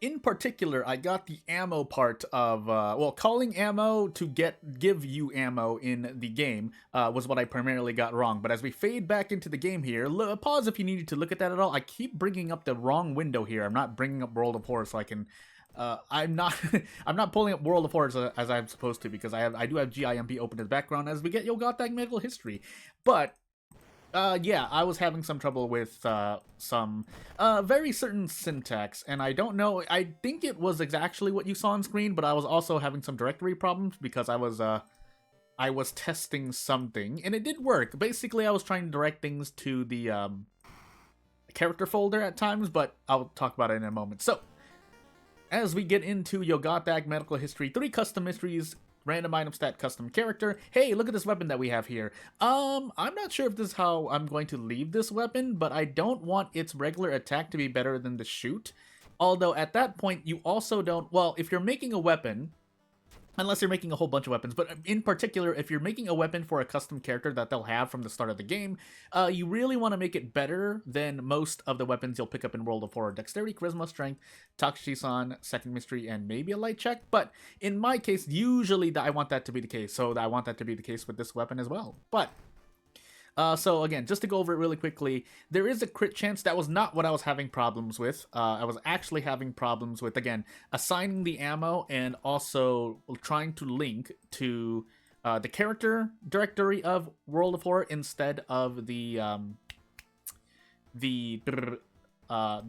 In particular, I got the ammo part of well, calling ammo to give you ammo in the game was what I primarily got wrong. But as we fade back into the game here, pause if you needed to look at that at all. I keep bringing up the wrong window here. I'm not bringing up World of Horror so I can. I'm not. I'm not pulling up World of Horror as I'm supposed to because I do have GIMP open in the background as we get Yogatag medical history, but yeah, I was having some trouble with some very certain syntax, and I don't know. I think it was actually what you saw on screen, but I was also having some directory problems because I was testing something, and it did work. Basically, I was trying to direct things to the character folder at times, but I'll talk about it in a moment. So, as we get into Yogatag Medical History 3 Custom Mysteries, random item stat custom character. Hey, look at this weapon that we have here. I'm not sure if this is how I'm going to leave this weapon, but I don't want its regular attack to be better than the shoot. Although at that point, you also don't, well, if you're making a weapon, unless you're making a whole bunch of weapons, but in particular, if you're making a weapon for a custom character that they'll have from the start of the game, you really want to make it better than most of the weapons you'll pick up in World of Horror. Dexterity, Charisma, Strength, Takushi-san, Second Mystery, and maybe a Light Check. But in my case, usually I want that to be the case, so I want that to be the case with this weapon as well. But so again, just to go over it really quickly, there is a crit chance. That was not what I was having problems with. I was actually having problems with, again, assigning the ammo and also trying to link to the character directory of World of Horror instead of the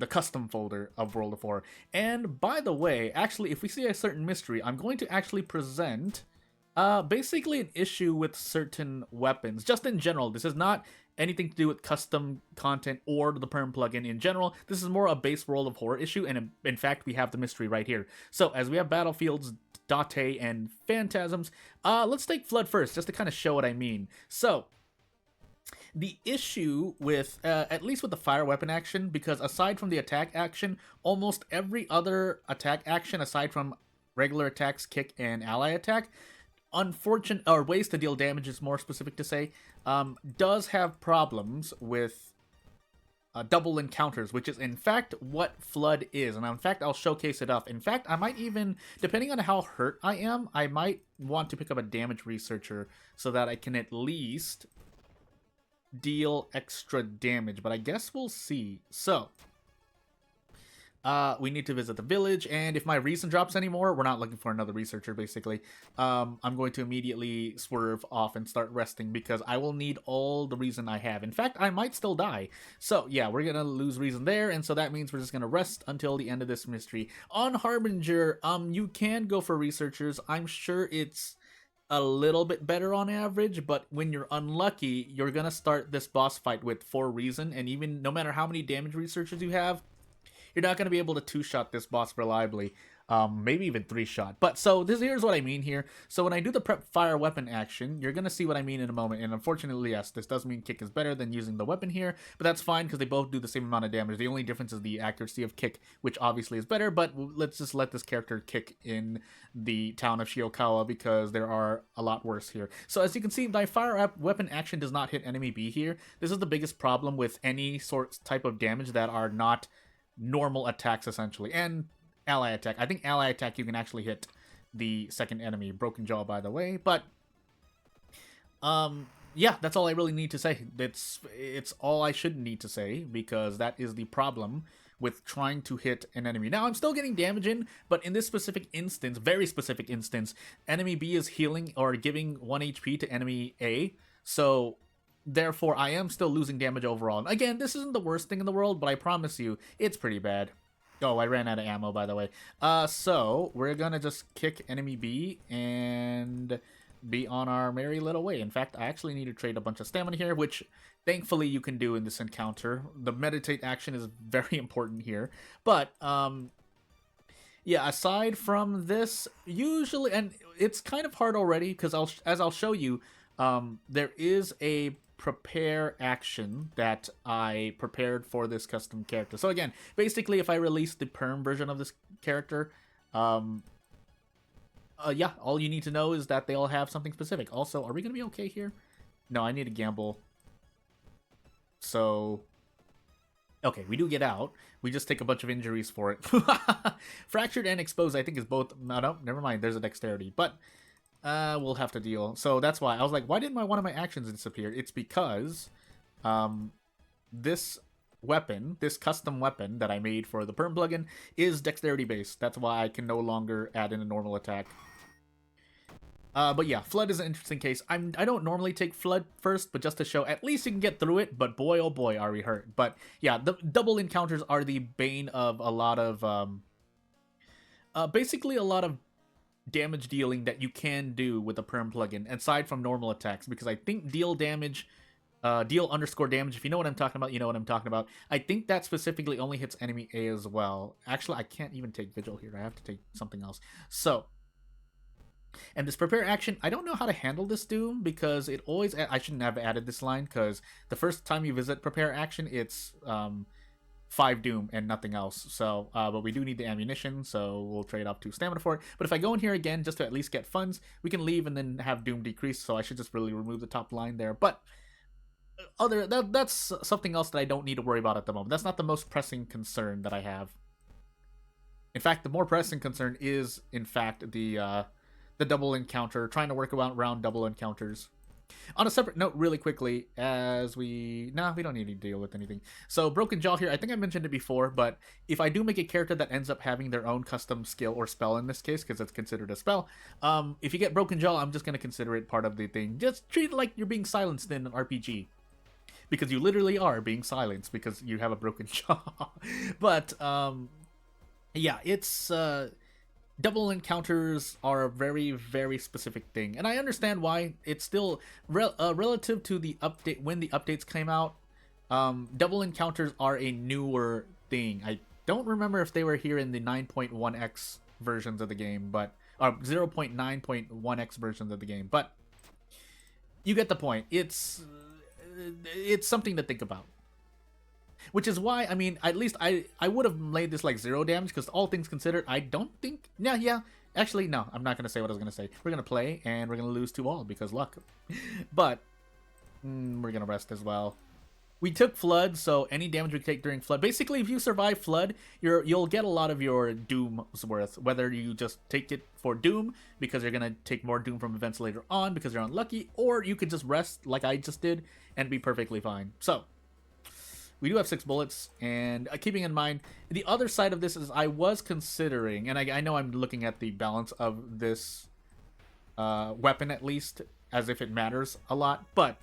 custom folder of World of Horror. And by the way, actually, if we see a certain mystery, I'm going to actually present basically an issue with certain weapons, just in general. This is not anything to do with custom content or the perm plugin in general. This is more a base World of Horror issue, and in fact, we have the mystery right here. So, as we have battlefields, Date, and phantasms, let's take Flood first, just to kind of show what I mean. So, the issue with, at least with the fire weapon action, because aside from the attack action, almost every other attack action, aside from regular attacks, kick, and ally attack, unfortunate, or ways to deal damage is more specific to say, does have problems with double encounters, which is in fact what Flood is. And in fact, I'll showcase it up. In fact, I might even, depending on how hurt I am, I might want to pick up a damage researcher so that I can at least deal extra damage. But I guess we'll see. So, we need to visit the village, and if my reason drops anymore, we're not looking for another researcher, basically. I'm going to immediately swerve off and start resting, because I will need all the reason I have. In fact, I might still die. So, yeah, we're gonna lose reason there, and so that means we're just gonna rest until the end of this mystery. On Harbinger, you can go for researchers. I'm sure it's a little bit better on average, but when you're unlucky, you're gonna start this boss fight with 4 reason, and even no matter how many damage researchers you have, you're not going to be able to 2-shot this boss reliably. Maybe even 3-shot. But so here's what I mean here. So when I do the prep fire weapon action, you're going to see what I mean in a moment. And unfortunately, yes, this does mean kick is better than using the weapon here. But that's fine because they both do the same amount of damage. The only difference is the accuracy of kick, which obviously is better. But let's just let this character kick in the town of Shiokawa because there are a lot worse here. So as you can see, my fire weapon action does not hit enemy B here. This is the biggest problem with any type of damage that are not normal attacks, essentially, and ally attack. I think ally attack you can actually hit the second enemy. Broken Jaw, by the way. But yeah, that's all I really need to say. It's all I should need to say, because that is the problem with trying to hit an enemy. Now, I'm still getting damage in, but in this specific instance, very specific instance, enemy B is healing or giving 1 HP to enemy A, so therefore, I am still losing damage overall. Again, this isn't the worst thing in the world, but I promise you, it's pretty bad. Oh, I ran out of ammo, by the way. So, we're gonna just kick enemy B and be on our merry little way. In fact, I actually need to trade a bunch of stamina here, which thankfully you can do in this encounter. The meditate action is very important here. But, yeah, aside from this, usually, and it's kind of hard already, because as I'll show you, there is a prepare action that I prepared for this custom character. So again, basically, if I release the perm version of this character, yeah, all you need to know is that they all have something specific. Also, are we gonna be okay here? No, I need to gamble. So Okay, we do get out. We just take a bunch of injuries for it. Fractured and exposed, I think, is both. No, never mind. There's a dexterity, but we'll have to deal. So that's why I was like, why didn't one of my actions disappear? It's because this weapon, this custom weapon that I made for the perm plugin, is dexterity based. That's why I can no longer add in a normal attack. But yeah, Flood is an interesting case. I don't normally take Flood first, but just to show at least you can get through it, but boy oh boy are we hurt. But yeah, the double encounters are the bane of a lot of, basically a lot of damage dealing that you can do with the Perm plugin, aside from normal attacks, because I think deal damage, deal underscore damage, if you know what I'm talking about, you know what I'm talking about. I think that specifically only hits enemy A as well. Actually, I can't even take Vigil here. I have to take something else. So... and this prepare action, I don't know how to handle this Doom, because it always... I shouldn't have added this line, because the first time you visit prepare action, it's 5 Doom and nothing else. So, but we do need the ammunition, so we'll trade off 2 stamina for it. But if I go in here again, just to at least get funds, we can leave and then have Doom decrease, so I should just really remove the top line there. But that's something else that I don't need to worry about at the moment. That's not the most pressing concern that I have. In fact, the more pressing concern is, in fact, the double encounter, trying to work around double encounters. On a separate note, really quickly, as we don't need to deal with anything. So Broken Jaw here, I think I mentioned it before, but if I do make a character that ends up having their own custom skill or spell in this case, because it's considered a spell, if you get Broken Jaw, I'm just going to consider it part of the thing. Just treat it like you're being silenced in an RPG. Because you literally are being silenced because you have a broken jaw. But, yeah, it's... double encounters are a very, very specific thing, and I understand why. It's still relative to the update when the updates came out. Double encounters are a newer thing. I don't remember if they were here in the 9.1x versions of the game, but 0.9.1x versions of the game. But you get the point. It's something to think about. Which is why, I mean, at least I would have made this like 0 damage, because all things considered, I don't think... Yeah. Actually, no, I'm not going to say what I was going to say. We're going to play, and we're going to lose 2-all, because luck. But, we're going to rest as well. We took Flood, so any damage we take during Flood... Basically, if you survive Flood, you'll get a lot of your Doom's worth. Whether you just take it for Doom, because you're going to take more Doom from events later on, because you're unlucky, or you could just rest, like I just did, and be perfectly fine. So... we do have 6 bullets, and keeping in mind, the other side of this is I was considering, and I know I'm looking at the balance of this weapon at least, as if it matters a lot, but,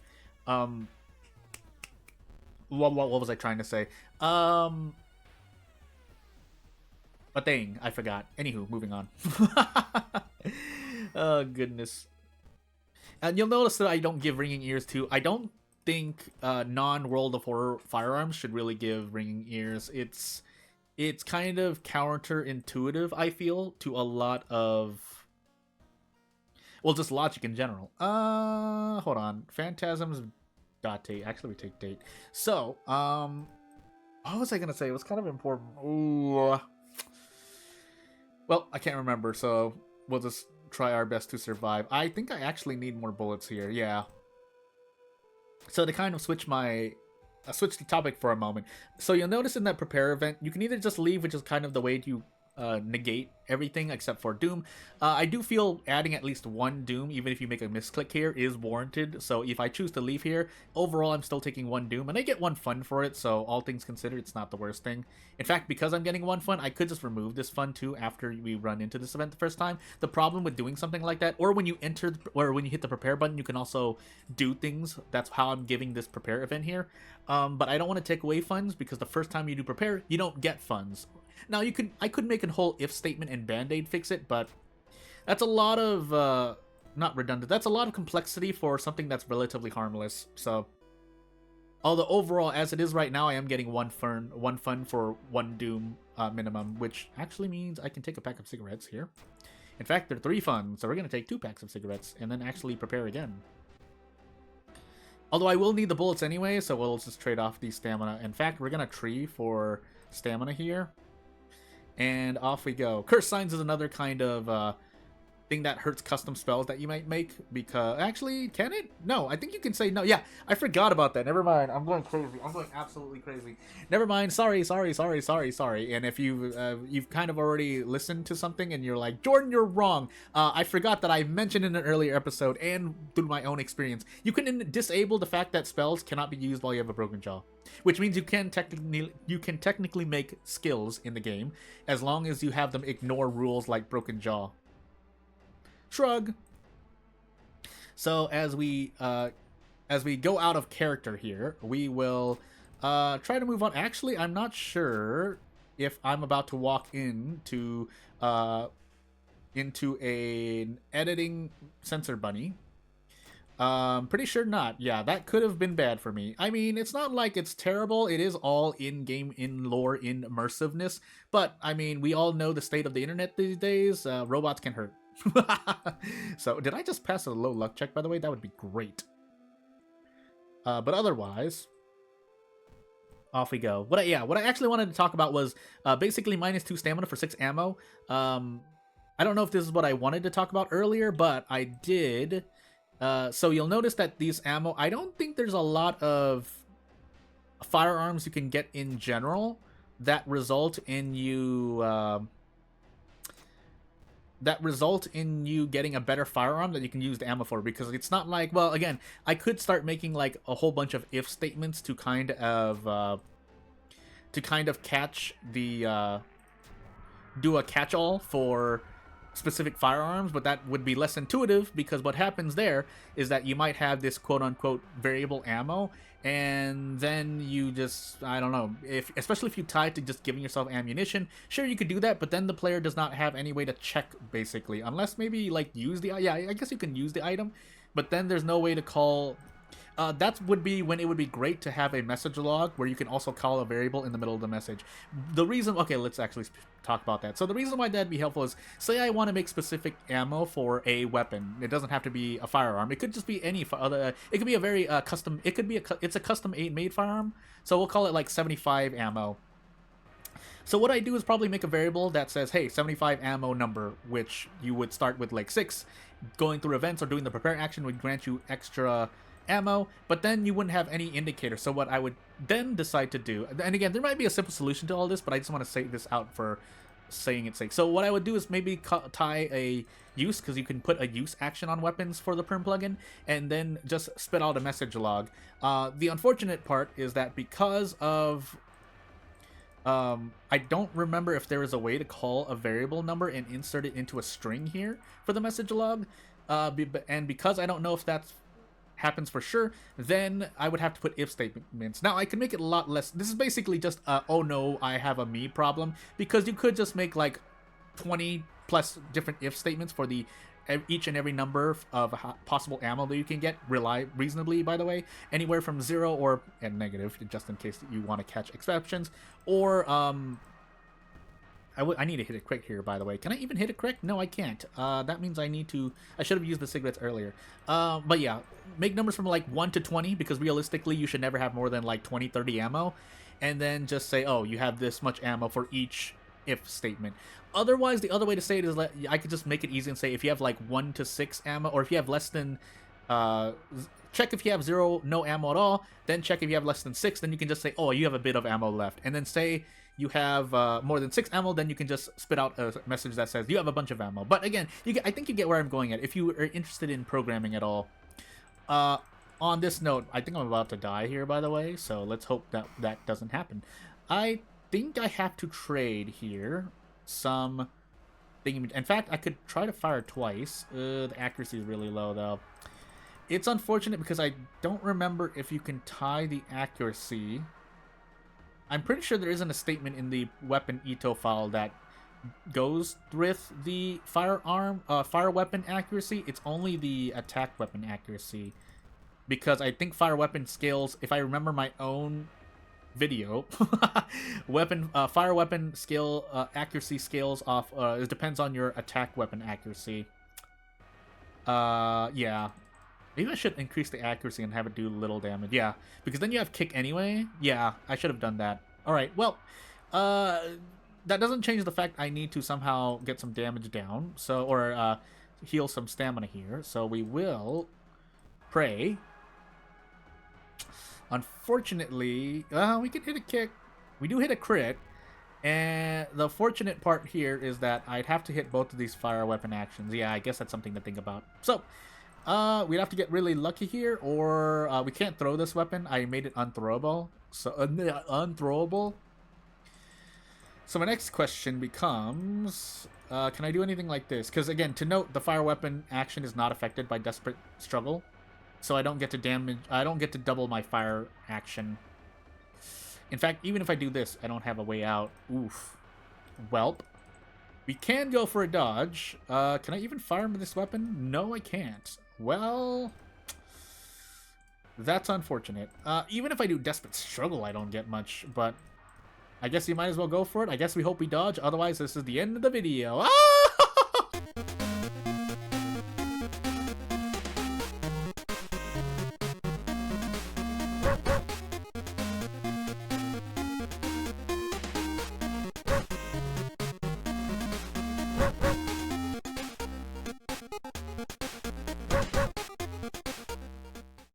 what was I trying to say? A thing, I forgot. Anywho, moving on. Oh, goodness. And you'll notice that I don't give ringing ears to, I don't think non-World of Horror firearms should really give ringing ears. It's kind of counterintuitive, I feel, to a lot of, well, just logic in general. Hold on. Phantasms date. Actually, we take date. So, what was I gonna say? It was kind of important. Ooh. Well, I can't remember, so we'll just try our best to survive. I think I actually need more bullets here. Yeah. So to kind of switch the topic for a moment. So you'll notice in that prepare event, you can either just leave, which is kind of the way to negate everything except for Doom. I do feel adding at least 1 Doom, even if you make a misclick here, is warranted. So if I choose to leave here, overall I'm still taking 1 Doom, and I get 1 fun for it, so all things considered, it's not the worst thing. In fact, because I'm getting 1 fun, I could just remove this fun too after we run into this event the first time. The problem with doing something like that, or when you enter, or when you hit the prepare button, you can also do things. That's how I'm giving this prepare event here. But I don't want to take away funds, because the first time you do prepare, you don't get funds. Now, I could make a whole if statement and Band-Aid fix it, but that's a lot of, not redundant, that's a lot of complexity for something that's relatively harmless, so. Although overall, as it is right now, I am getting 1 fun for 1 Doom minimum, which actually means I can take a pack of cigarettes here. In fact, there are 3 fun, so we're going to take 2 packs of cigarettes, and then actually prepare again. Although I will need the bullets anyway, so we'll just trade off the stamina. In fact, we're going to tree for stamina here. And off we go. Curse Signs is another kind of thing that hurts custom spells that you might make, because actually, can it? No, I think you can say no. Yeah, I forgot about that. Never mind. I'm going crazy. I'm going absolutely crazy. Never mind. Sorry. And if you've kind of already listened to something and you're like, Jordan, you're wrong. I forgot that I mentioned in an earlier episode and through my own experience, you can disable the fact that spells cannot be used while you have a broken jaw, which means you can technically make skills in the game as long as you have them ignore rules like broken jaw. Shrug. So as we go out of character here, we will try to move on. Actually, I'm not sure if I'm about to walk into an editing censor bunny. Pretty sure not. Yeah, that could have been bad for me. I mean, it's not like it's terrible. It is all in-game, in-lore, in immersiveness. But, I mean, we all know the state of the internet these days. Robots can hurt. So, did I just pass a low luck check, by the way? That would be great. But otherwise, off we go. What I actually wanted to talk about was basically -2 stamina for 6 ammo. I don't know if this is what I wanted to talk about earlier, but I did. So you'll notice that these ammo, I don't think there's a lot of firearms you can get in general that result in you getting a better firearm that you can use the ammo for, because it's not like, well, again, I could start making like a whole bunch of if statements to kind of catch the do a catch-all for specific firearms, but that would be less intuitive, because what happens there is that you might have this quote-unquote variable ammo, and then you just, I don't know, especially if you tie it to just giving yourself ammunition, sure, you could do that, but then the player does not have any way to check, basically, unless maybe like use the, yeah, I guess you can use the item, but then there's no way to call. That would be when it would be great to have a message log where you can also call a variable in the middle of the message. The reason, okay, let's actually talk about that. So the reason why that'd be helpful is, say I want to make specific ammo for a weapon. It doesn't have to be a firearm. It could just be any other. It could be a very custom. It could be it's a custom made firearm. So we'll call it like 75 ammo. So what I do is probably make a variable that says, hey, 75 ammo number, which you would start with like 6. Going through events or doing the prepare action would grant you extra ammo, but then you wouldn't have any indicator. So what I would then decide to do, and again, there might be a simple solution to all this, but I just want to say this out for saying its sake. So what I would do is maybe tie a use, because you can put a use action on weapons for the perm plugin, and then just spit out a message log. The unfortunate part is that because of I don't remember if there is a way to call a variable number and insert it into a string here for the message log, and because I don't know if that's happens for sure, then I would have to put if statements. Now I can make it a lot less. This is basically just oh no, I have a me problem, because you could just make like 20 plus different if statements for the each and every number of possible ammo that you can get reasonably, by the way, anywhere from 0 or negative, just in case you want to catch exceptions, or I need to hit it quick here, by the way. Can I even hit it quick? No, I can't. That means I should have used the cigarettes earlier. But yeah, make numbers from like 1 to 20, because realistically, you should never have more than like 20, 30 ammo. And then just say, oh, you have this much ammo for each if statement. Otherwise, the other way to say it is, like, I could just make it easy and say if you have like 1 to 6 ammo, or if you have less than, check if you have 0, no ammo at all, then check if you have less than 6, then you can just say, oh, you have a bit of ammo left. And then say you have more than 6 ammo, then you can just spit out a message that says you have a bunch of ammo. But again, I think you get where I'm going at if you are interested in programming at all. On this note, I think I'm about to die here, by the way, so let's hope that doesn't happen. I think I have to trade here some thing. In fact, I could try to fire twice. The accuracy is really low, though. It's unfortunate because I don't remember if you can tie the accuracy. I'm pretty sure there isn't a statement in the weapon Ito file that goes with the fire weapon accuracy. It's only the attack weapon accuracy, because I think fire weapon scales, if I remember my own video, fire weapon skill accuracy scales off. It depends on your attack weapon accuracy. Yeah. Maybe I should increase the accuracy and have it do little damage. Yeah, because then you have kick anyway. Yeah, I should have done that. All right, well, that doesn't change the fact I need to somehow get some damage down. So, or heal some stamina here. So we will pray. Unfortunately, we can hit a kick. We do hit a crit. And the fortunate part here is that I'd have to hit both of these fire weapon actions. Yeah, I guess that's something to think about. So, we'd have to get really lucky here, or we can't throw this weapon. I made it unthrowable. So, unthrowable. So my next question becomes, can I do anything like this? Because again, to note, the fire weapon action is not affected by Desperate Struggle. So I don't get to double my fire action. In fact, even if I do this, I don't have a way out. Oof. Welp. We can go for a dodge. Can I even fire with this weapon? No, I can't. Well, that's unfortunate. Even if I do Desperate Struggle, I don't get much, but I guess you might as well go for it. I guess we hope we dodge. Otherwise, this is the end of the video. Ah!